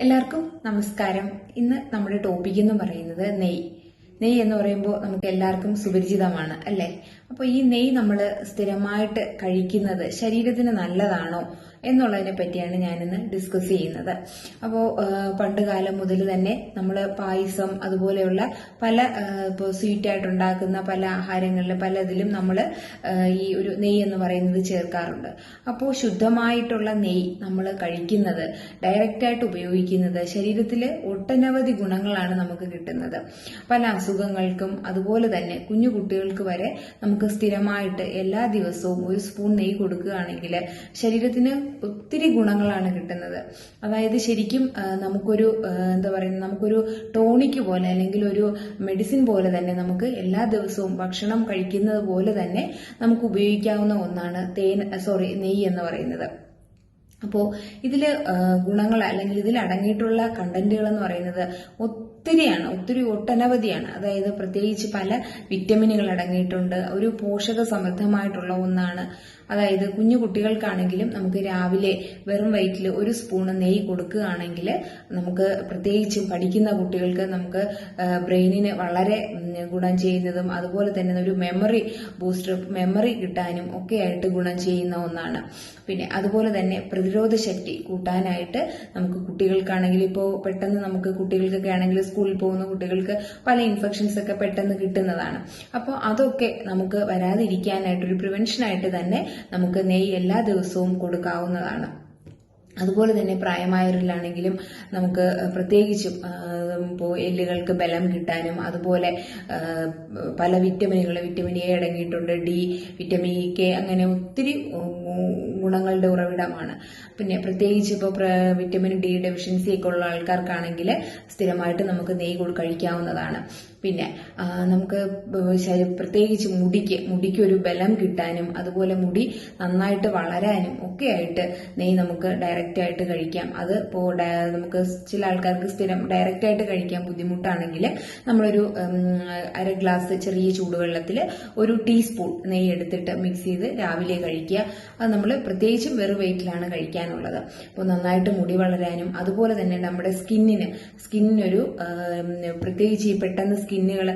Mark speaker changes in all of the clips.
Speaker 1: എല്ലാവർക്കും നമസ്കാരം. ഇന്ന് നമ്മുടെ ടോപ്പിക് എന്ന് പറയുന്നത് നെയ്യ് എന്ന് പറയുമ്പോൾ നമുക്ക് എല്ലാവർക്കും സുപരിചിതമാണ് അല്ലേ? അപ്പോൾ ഈ നെയ്യ് നമ്മൾ സ്ഥിരമായിട്ട് കഴിക്കുന്നത് ശരീരത്തിന് നല്ലതാണോ എന്നുള്ളതിനെ പറ്റിയാണ് ഞാനിന്ന് ഡിസ്കസ് ചെയ്യുന്നത്. അപ്പോൾ പണ്ട് കാലം മുതൽ തന്നെ നമ്മൾ പായസം അതുപോലെയുള്ള പല ഇപ്പോൾ സ്വീറ്റായിട്ട് ഉണ്ടാക്കുന്ന പല ആഹാരങ്ങളിൽ പലതിലും നമ്മൾ ഈ ഒരു നെയ്യ് എന്ന് പറയുന്നത് ചേർക്കാറുണ്ട്. അപ്പോൾ ശുദ്ധമായിട്ടുള്ള നെയ്യ് നമ്മൾ കഴിക്കുന്നത്, ഡയറക്റ്റായിട്ട് ഉപയോഗിക്കുന്നത് ശരീരത്തിൽ ഒട്ടനവധി ഗുണങ്ങളാണ് നമുക്ക് കിട്ടുന്നത്. പല അസുഖങ്ങൾക്കും അതുപോലെ തന്നെ കുഞ്ഞു കുട്ടികൾക്ക് വരെ നമുക്ക് സ്ഥിരമായിട്ട് എല്ലാ ദിവസവും ഒരു സ്പൂൺ നെയ്യ് കൊടുക്കുകയാണെങ്കിൽ ശരീരത്തിന് ഒത്തിരി ഗുണങ്ങളാണ് കിട്ടുന്നത്. അതായത് ശരിക്കും നമുക്കൊരു നമുക്കൊരു ടോണിക് പോലെ അല്ലെങ്കിൽ ഒരു മെഡിസിൻ പോലെ തന്നെ നമുക്ക് എല്ലാ ദിവസവും ഭക്ഷണം കഴിക്കുന്നത് പോലെ തന്നെ നമുക്ക് ഉപയോഗിക്കാവുന്ന ഒന്നാണ് നെയ്യ് എന്ന് പറയുന്നത്. അപ്പോൾ ഇതില് ഗുണങ്ങൾ അല്ലെങ്കിൽ ഇതിൽ അടങ്ങിയിട്ടുള്ള കണ്ടന്റുകൾ എന്ന് പറയുന്നത് ഒട്ടനവധിയാണ്. അതായത് പ്രത്യേകിച്ച് പല വിറ്റമിനുകൾ അടങ്ങിയിട്ടുണ്ട്. ഒരു പോഷക സമൃദ്ധമായിട്ടുള്ള ഒന്നാണ്. അതായത് കുഞ്ഞു കുട്ടികൾക്കാണെങ്കിലും നമുക്ക് രാവിലെ വെറും വയറ്റിൽ ഒരു സ്പൂണ് നെയ്യ് കൊടുക്കുകയാണെങ്കിൽ നമുക്ക് പ്രത്യേകിച്ചും പഠിക്കുന്ന കുട്ടികൾക്ക് നമുക്ക് ബ്രെയിനിന് വളരെ ഗുണം ചെയ്യുന്നതും അതുപോലെ തന്നെ ഒരു മെമ്മറി കിട്ടാനും ഒക്കെ ആയിട്ട് ഗുണം ചെയ്യുന്ന ഒന്നാണ്. പിന്നെ അതുപോലെ തന്നെ പ്രതിരോധ ശക്തി കൂട്ടാനായിട്ട് നമുക്ക് കുട്ടികൾക്കാണെങ്കിൽ ഇപ്പോൾ പെട്ടെന്ന് നമുക്ക് കുട്ടികൾക്കൊക്കെ ആണെങ്കിൽ സ്കൂളിൽ പോകുന്ന കുട്ടികൾക്ക് പല ഇൻഫെക്ഷൻസ് ഒക്കെ പെട്ടെന്ന് കിട്ടുന്നതാണ്. അപ്പോൾ അതൊക്കെ നമുക്ക് വരാതിരിക്കാനായിട്ട് ഒരു പ്രിവെൻഷനായിട്ട് തന്നെ നമുക്ക് നെയ്യ് എല്ലാ ദിവസവും കൊടുക്കാവുന്നതാണ്. അതുപോലെ തന്നെ പ്രായമായവരിലാണെങ്കിലും നമുക്ക് പ്രത്യേകിച്ചും ഇപ്പോൾ എല്ലുകൾക്ക് ബലം കിട്ടാനും അതുപോലെ പല വിറ്റമിൻ എ അടങ്ങിയിട്ടുണ്ട്, ഡി, വിറ്റമിൻ കെ, അങ്ങനെ ഒത്തിരി ഗുണങ്ങളുടെ ഉറവിടമാണ്. പിന്നെ പ്രത്യേകിച്ച് ഇപ്പോൾ വിറ്റമിൻ ഡി ഡെഫിഷ്യൻസി ഒക്കെ ഉള്ള ആൾക്കാർക്കാണെങ്കിൽ സ്ഥിരമായിട്ട് നമുക്ക് നെയ്യ് കഴിക്കാവുന്നതാണ്. പിന്നെ നമുക്ക് പ്രത്യേകിച്ച് മുടിക്ക് ഒരു ബലം കിട്ടാനും അതുപോലെ മുടി നന്നായിട്ട് വളരാനും ഒക്കെ ആയിട്ട് നെയ്യ് നമുക്ക് ഡയറക്റ്റ് ആയിട്ട് കഴിക്കാം. അത് ഇപ്പോൾ നമുക്ക് ചില ആൾക്കാർക്ക് സ്ഥിരം ഡയറക്റ്റ് ആയിട്ട് കഴിക്കാൻ ബുദ്ധിമുട്ടാണെങ്കിൽ നമ്മളൊരു അര ഗ്ലാസ് ചെറിയ ചൂടുവെള്ളത്തിൽ ഒരു ടീസ്പൂൺ നെയ്യ് എടുത്തിട്ട് മിക്സ് ചെയ്ത് രാവിലെ കഴിക്കുക. അത് നമ്മൾ പ്രത്യേകിച്ചും വെറും വെയിറ്റിലാണ് കഴിക്കാനുള്ളത്. അപ്പോൾ നന്നായിട്ട് മുടി വളരാനും അതുപോലെ തന്നെ നമ്മുടെ സ്കിന്നിനൊരു പ്രത്യേകിച്ച് ഈ പെട്ടെന്ന് സ്കിന്നുകൾ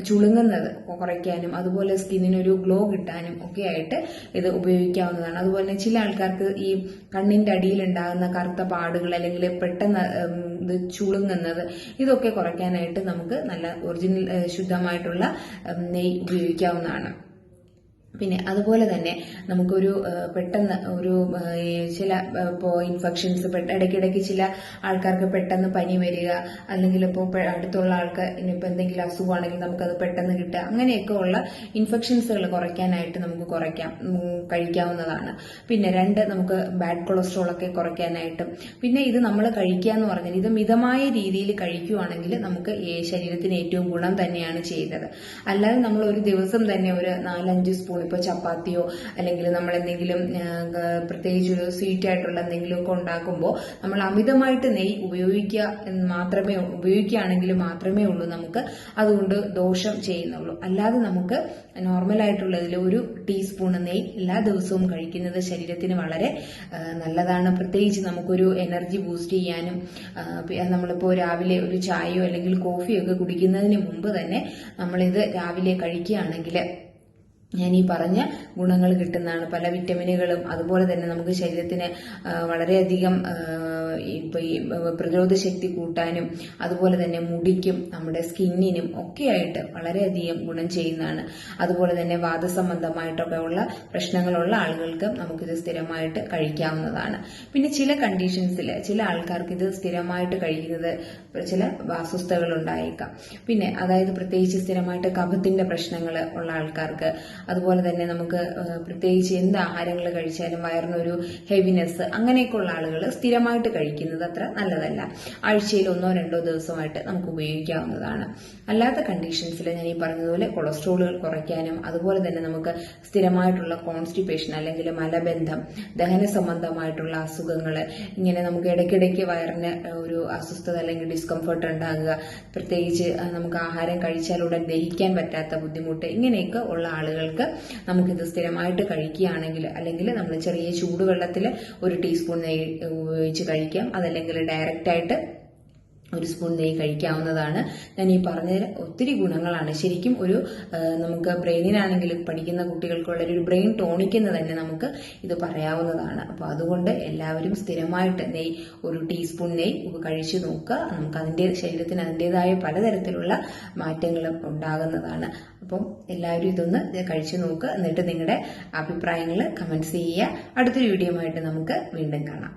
Speaker 1: ചുളുങ്ങുന്നത് കുറയ്ക്കാനും അതുപോലെ സ്കിന്നിനൊരു ഗ്ലോ കിട്ടാനും ഒക്കെ ആയിട്ട് ഇത് ഉപയോഗിക്കാവുന്നതാണ്. അതുപോലെ തന്നെ ചില ആൾക്കാർക്ക് ഈ കണ്ണിന്റെ അടിയിൽ ഉണ്ടാകുന്ന കറുത്ത പാടുകൾ അല്ലെങ്കിൽ പെട്ടെന്ന് ഇത് ചുളുങ്ങുന്നത്, ഇതൊക്കെ കുറയ്ക്കാനായിട്ട് നമുക്ക് നല്ല ഒറിജിനൽ ശുദ്ധമായിട്ടുള്ള നെയ്യ് ഉപയോഗിക്കാവുന്നതാണ്. പിന്നെ അതുപോലെ തന്നെ നമുക്കൊരു പെട്ടെന്ന് ഒരു ചില ഇപ്പോൾ ഇൻഫെക്ഷൻസ് ഇടയ്ക്കിടയ്ക്ക് ചില ആൾക്കാർക്ക് പെട്ടെന്ന് പനി വരിക, അല്ലെങ്കിൽ ഇപ്പോൾ അടുത്തുള്ള ആൾക്ക് ഇനിയിപ്പോൾ എന്തെങ്കിലും അസുഖമാണെങ്കിൽ നമുക്കത് പെട്ടെന്ന് കിട്ടുക, അങ്ങനെയൊക്കെ ഉള്ള ഇൻഫെക്ഷൻസുകൾ കുറയ്ക്കാനായിട്ട് നമുക്ക് കഴിക്കാവുന്നതാണ്. പിന്നെ നമുക്ക് ബാഡ് കൊളസ്ട്രോൾ ഒക്കെ കുറയ്ക്കാനായിട്ടും, പിന്നെ ഇത് നമ്മൾ കഴിക്കുക എന്ന് പറഞ്ഞാൽ ഇത് മിതമായ രീതിയിൽ കഴിക്കുകയാണെങ്കിൽ നമുക്ക് ശരീരത്തിന് ഏറ്റവും ഗുണം തന്നെയാണ് ചെയ്യുന്നത്. അല്ലാതെ നമ്മൾ ഒരു ദിവസം തന്നെ ഒരു 4-5 സ്പൂൺ ഇപ്പോൾ ചപ്പാത്തിയോ അല്ലെങ്കിൽ നമ്മൾ എന്തെങ്കിലും പ്രത്യേകിച്ച് ഒരു സ്വീറ്റ് ആയിട്ടുള്ള എന്തെങ്കിലുമൊക്കെ ഉണ്ടാക്കുമ്പോൾ നമ്മൾ അമിതമായിട്ട് നെയ്യ് ഉപയോഗിക്കുകയാണെങ്കിൽ മാത്രമേ ഉള്ളൂ നമുക്ക് അതുകൊണ്ട് ദോഷം ചെയ്യുന്നുള്ളൂ. അല്ലാതെ നമുക്ക് നോർമലായിട്ടുള്ളതിൽ ഒരു ടീസ്പൂൺ നെയ്യ് എല്ലാ ദിവസവും കഴിക്കുന്നത് ശരീരത്തിന് വളരെ നല്ലതാണ്. പ്രത്യേകിച്ച് നമുക്കൊരു എനർജി ബൂസ്റ്റ് ചെയ്യാനും നമ്മളിപ്പോൾ രാവിലെ ഒരു ചായയോ അല്ലെങ്കിൽ കോഫിയോ ഒക്കെ കുടിക്കുന്നതിന് മുമ്പ് തന്നെ നമ്മളിത് രാവിലെ കഴിക്കുകയാണെങ്കിൽ ഞാൻ ഈ പറഞ്ഞ ഗുണങ്ങൾ കിട്ടുന്നതാണ്. പല വിറ്റമിനുകളും അതുപോലെ തന്നെ നമുക്ക് ശരീരത്തിന് വളരെയധികം ഇപ്പൊ ഈ പ്രതിരോധ ശക്തി കൂട്ടാനും അതുപോലെ തന്നെ മുടിക്കും നമ്മുടെ സ്കിന്നിനും ഒക്കെ ആയിട്ട് വളരെയധികം ഗുണം ചെയ്യുന്നതാണ്. അതുപോലെ തന്നെ വാദസംബന്ധമായിട്ടൊക്കെ ഉള്ള പ്രശ്നങ്ങളുള്ള ആളുകൾക്ക് നമുക്കിത് സ്ഥിരമായിട്ട് കഴിക്കാവുന്നതാണ്. പിന്നെ ചില കണ്ടീഷൻസിൽ ചില ആൾക്കാർക്ക് ഇത് സ്ഥിരമായിട്ട് കഴിക്കുന്നത് ചില അസ്വസ്ഥതകൾ ഉണ്ടായേക്കാം. പിന്നെ അതായത് പ്രത്യേകിച്ച് സ്ഥിരമായിട്ട് കഫത്തിന്റെ പ്രശ്നങ്ങൾ ഉള്ള ആൾക്കാർക്ക്, അതുപോലെ തന്നെ നമുക്ക് പ്രത്യേകിച്ച് എന്ത് ആഹാരങ്ങൾ കഴിച്ചാലും വയറിനൊരു ഹെവിനെസ്, അങ്ങനെയൊക്കെ ഉള്ള ആളുകൾ സ്ഥിരമായിട്ട് കഴിക്കുന്നത് അത്ര നല്ലതല്ല. ആഴ്ചയിൽ 1-2 ദിവസമായിട്ട് നമുക്ക് ഉപയോഗിക്കാവുന്നതാണ്. അല്ലാത്ത കണ്ടീഷൻസിൽ ഞാൻ ഈ പറഞ്ഞതുപോലെ കൊളസ്ട്രോളുകൾ കുറയ്ക്കാനും അതുപോലെ തന്നെ നമുക്ക് സ്ഥിരമായിട്ടുള്ള കോൺസ്റ്റിപ്പേഷൻ അല്ലെങ്കിൽ മലബന്ധം, ദഹന സംബന്ധമായിട്ടുള്ള അസുഖങ്ങൾ, ഇങ്ങനെ നമുക്ക് ഇടയ്ക്കിടയ്ക്ക് വയറിന് ഒരു അസ്വസ്ഥത അല്ലെങ്കിൽ ഡിസ്കംഫർട്ട് ഉണ്ടാകുക, പ്രത്യേകിച്ച് നമുക്ക് ആഹാരം കഴിച്ചാലുടൻ ദഹിക്കാൻ പറ്റാത്ത ബുദ്ധിമുട്ട്, ഇങ്ങനെയൊക്കെ ഉള്ള ആളുകൾക്ക് നമുക്കിത് സ്ഥിരമായിട്ട് കഴിക്കുകയാണെങ്കിൽ അല്ലെങ്കിൽ നമ്മൾ ചെറിയ ചൂടുവെള്ളത്തിൽ ഒരു ടീസ്പൂൺ നെയ്യ് ഉപയോഗിച്ച് കഴിക്കുക കഴിക്കാം. അതല്ലെങ്കിൽ ഡയറക്റ്റ് ആയിട്ട് ഒരു സ്പൂൺ നെയ്യ് കഴിക്കാവുന്നതാണ്. ഞാൻ ഈ പറഞ്ഞതിൽ ഒത്തിരി ഗുണങ്ങളാണ്. ശരിക്കും ഒരു നമുക്ക് ബ്രെയിനിനാണെങ്കിലും പഠിക്കുന്ന കുട്ടികൾക്കുള്ള ഒരു ബ്രെയിൻ ടോണിക്കെന്ന് തന്നെ നമുക്ക് ഇത് പറയാവുന്നതാണ്. അപ്പോൾ അതുകൊണ്ട് എല്ലാവരും സ്ഥിരമായിട്ട് നെയ്യ് ഒരു ടീസ്പൂൺ നെയ്യ് കഴിച്ചു നോക്കുക. നമുക്ക് അതിൻ്റെ ശരീരത്തിന് അതിൻ്റെതായ പലതരത്തിലുള്ള മാറ്റങ്ങളും ഉണ്ടാകുന്നതാണ്. അപ്പം എല്ലാവരും ഇതൊന്ന് കഴിച്ചു നോക്കുക. എന്നിട്ട് നിങ്ങളുടെ അഭിപ്രായങ്ങൾ കമൻറ്റ്സ് ചെയ്യുക. അടുത്തൊരു വീഡിയോ ആയിട്ട് നമുക്ക് വീണ്ടും കാണാം.